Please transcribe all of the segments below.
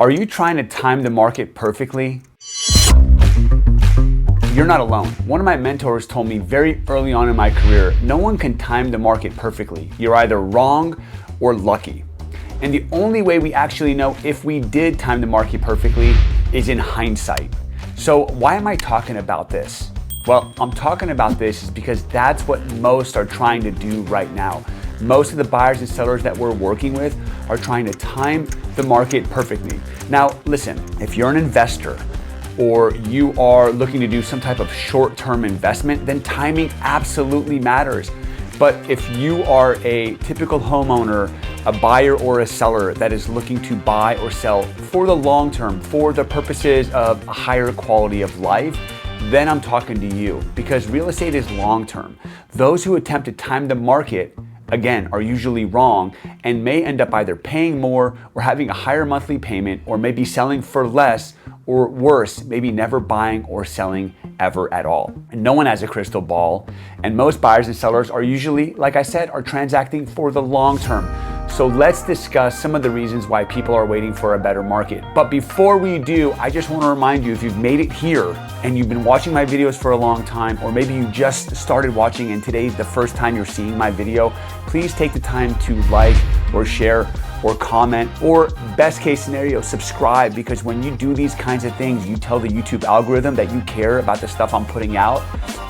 Are you trying to time the market perfectly? You're not alone. One of my mentors told me very early on in my career, no one can time the market perfectly. You're either wrong or lucky. And the only way we actually know if we did time the market perfectly is in hindsight. So why am I talking about this? Well, I'm talking about this is because that's what most are trying to do right now. Most of the buyers and sellers that we're working with are trying to time the market perfectly. Now, listen, if you're an investor or you are looking to do some type of short-term investment, then timing absolutely matters. But if you are a typical homeowner, a buyer or a seller that is looking to buy or sell for the long term, for the purposes of a higher quality of life, then I'm talking to you, because real estate is long term. Those who attempt to time the market, again, are usually wrong and may end up either paying more or having a higher monthly payment, or maybe selling for less, or worse, maybe never buying or selling ever at all. And no one has a crystal ball, and most buyers and sellers are usually, like I said, are transacting for the long term. So let's discuss some of the reasons why people are waiting for a better market. But before we do, I just want to remind you, if you've made it here and you've been watching my videos for a long time, or maybe you just started watching and today's the first time you're seeing my video, please take the time to like or share or comment, or best case scenario, subscribe, because when you do these kinds of things, you tell the YouTube algorithm that you care about the stuff I'm putting out.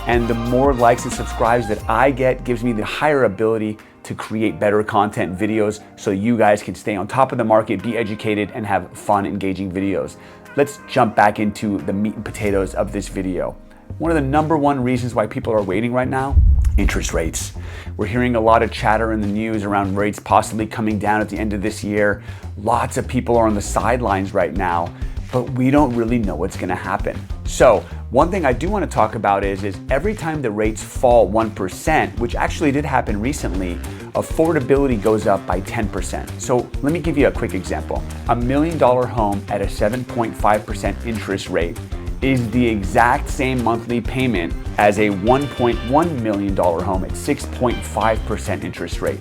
And the more likes and subscribes that I get gives me the higher ability to create better content videos so you guys can stay on top of the market, be educated, and have fun, engaging videos. Let's jump back into the meat and potatoes of this video. One of the number one reasons why people are waiting right now, interest rates. We're hearing a lot of chatter in the news around rates possibly coming down at the end of this year. Lots of people are on the sidelines right now, but we don't really know what's gonna happen. So one thing I do wanna talk about is every time the rates fall 1%, which actually did happen recently, affordability goes up by 10%. So let me give you a quick example. A $1 million home at a 7.5% interest rate is the exact same monthly payment as a $1.1 million home at 6.5% interest rate.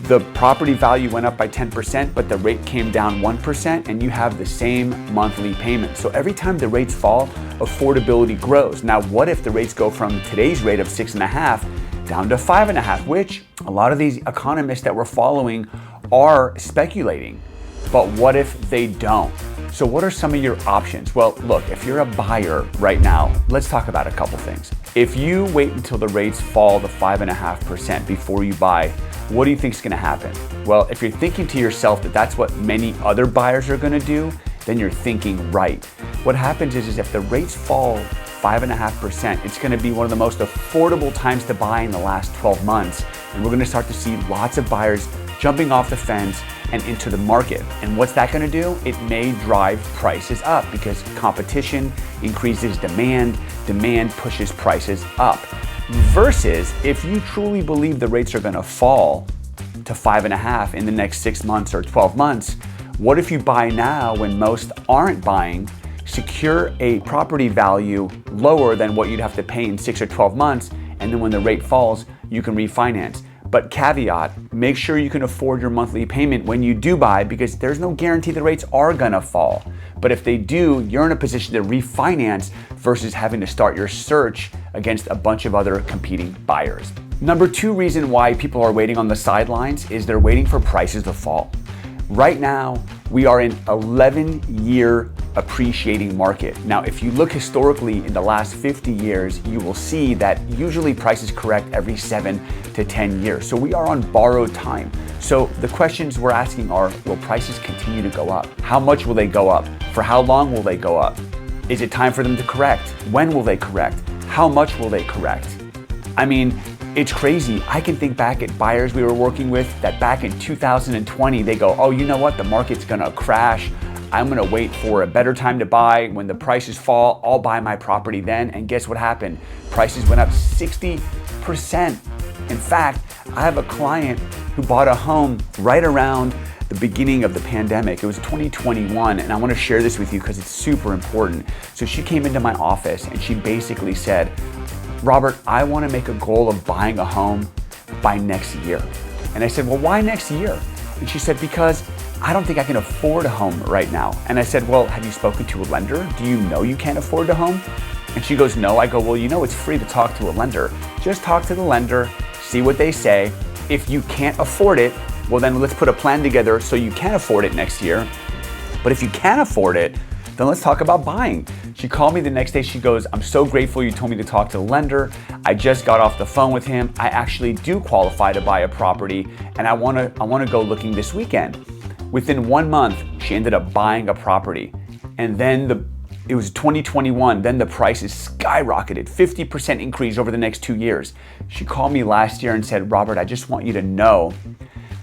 The property value went up by 10%, but the rate came down 1%, and you have the same monthly payment. So every time the rates fall, affordability grows. Now, what if the rates go from today's rate of 6.5 down to 5.5, which a lot of these economists that we're following are speculating. But what if they don't? So what are some of your options? Well, look, if you're a buyer right now, let's talk about a couple things. If you wait until the rates fall to 5.5% before you buy, what do you think is gonna happen? Well, if you're thinking to yourself that that's what many other buyers are gonna do, then you're thinking right. What happens is if the rates fall 5.5%, it's gonna be one of the most affordable times to buy in the last 12 months. And we're gonna start to see lots of buyers jumping off the fence and into the market. And what's that gonna do? It may drive prices up because competition increases demand, demand pushes prices up. Versus if you truly believe the rates are gonna fall to 5.5 in the next 6 months or 12 months, what if you buy now when most aren't buying, secure a property value lower than what you'd have to pay in 6 or 12 months, and then when the rate falls, you can refinance. But caveat, make sure you can afford your monthly payment when you do buy, because there's no guarantee the rates are gonna fall. But if they do, you're in a position to refinance versus having to start your search against a bunch of other competing buyers. Number two reason why people are waiting on the sidelines is they're waiting for prices to fall. Right now, we are in 11-year appreciating market. Now, if you look historically in the last 50 years, you will see that usually prices correct every 7 to 10 years. So we are on borrowed time. So the questions we're asking are, will prices continue to go up? How much will they go up? For how long will they go up? Is it time for them to correct? When will they correct? How much will they correct? I mean, it's crazy. I can think back at buyers we were working with that back in 2020, they go, oh, you know what? The market's gonna crash. I'm gonna wait for a better time to buy. When the prices fall, I'll buy my property then. And guess what happened? Prices went up 60%. In fact, I have a client who bought a home right around the beginning of the pandemic. It was 2021, and I wanna share this with you because it's super important. So she came into my office and she basically said, Robert, I wanna make a goal of buying a home by next year. And I said, well, why next year? And she said, because I don't think I can afford a home right now. And I said, well, have you spoken to a lender? Do you know you can't afford a home? And she goes, no. I go, well, you know, it's free to talk to a lender. Just talk to the lender, see what they say. If you can't afford it, well, then let's put a plan together so you can afford it next year. But if you can't afford it, then let's talk about buying. She called me the next day. She goes, I'm so grateful you told me to talk to the lender. I just got off the phone with him. I actually do qualify to buy a property, and I wanna go looking this weekend. Within 1 month, she ended up buying a property. And then it was 2021, then the prices skyrocketed, 50% increase over the next 2 years. She called me last year and said, Robert, I just want you to know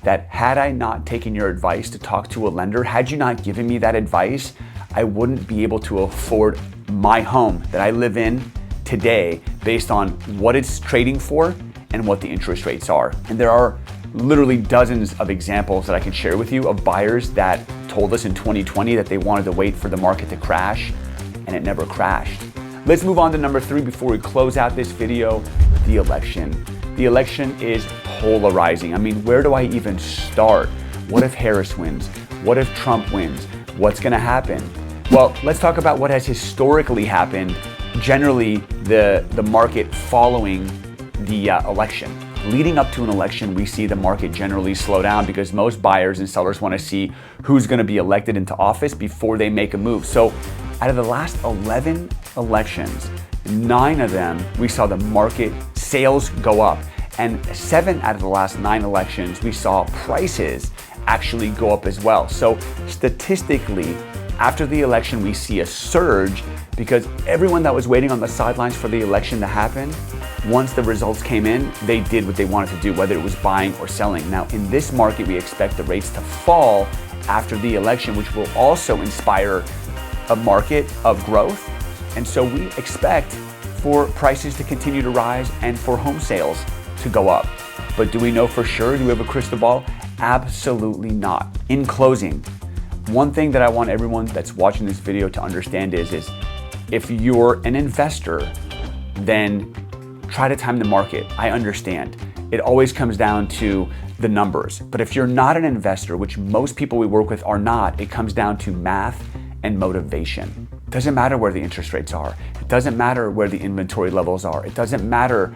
that had I not taken your advice to talk to a lender, had you not given me that advice, I wouldn't be able to afford my home that I live in today based on what it's trading for and what the interest rates are. And there are literally dozens of examples that I can share with you of buyers that told us in 2020 that they wanted to wait for the market to crash, and it never crashed. Let's move on to number 3 before we close out this video, the election. The election is polarizing. I mean, where do I even start? What if Harris wins? What if Trump wins? What's gonna happen? Well, let's talk about what has historically happened, generally the market following the election. Leading up to an election, we see the market generally slow down because most buyers and sellers wanna see who's gonna be elected into office before they make a move. So out of the last 11 elections, 9 of them, we saw the market sales go up. And 7 out of the last 9 elections, we saw prices actually go up as well. So statistically, after the election, we see a surge because everyone that was waiting on the sidelines for the election to happen, once the results came in, they did what they wanted to do, whether it was buying or selling. Now, in this market, we expect the rates to fall after the election, which will also inspire a market of growth. And so we expect for prices to continue to rise and for home sales to go up. But do we know for sure? Do we have a crystal ball? Absolutely not. In closing, one thing that I want everyone that's watching this video to understand is if you're an investor, then try to time the market. I understand. It always comes down to the numbers. But if you're not an investor, which most people we work with are not, it comes down to math and motivation. It doesn't matter where the interest rates are. It doesn't matter where the inventory levels are. It doesn't matter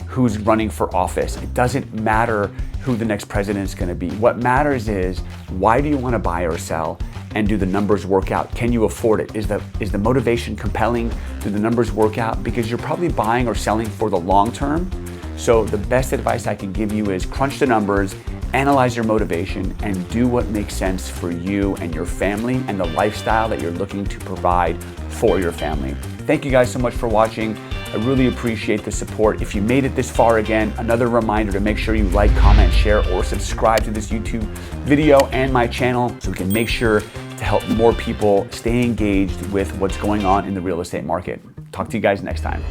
who's running for office. It doesn't matter who the next president is going to be. What matters is, why do you want to buy or sell, and do the numbers work out? Can you afford it? Is the motivation compelling? Do the numbers work out? Because you're probably buying or selling for the long term. So the best advice I can give you is crunch the numbers, analyze your motivation, and do what makes sense for you and your family and the lifestyle that you're looking to provide for your family. Thank you guys so much for watching. I really appreciate the support. If you made it this far, again, another reminder to make sure you like, comment, share, or subscribe to this YouTube video and my channel so we can make sure to help more people stay engaged with what's going on in the real estate market. Talk to you guys next time.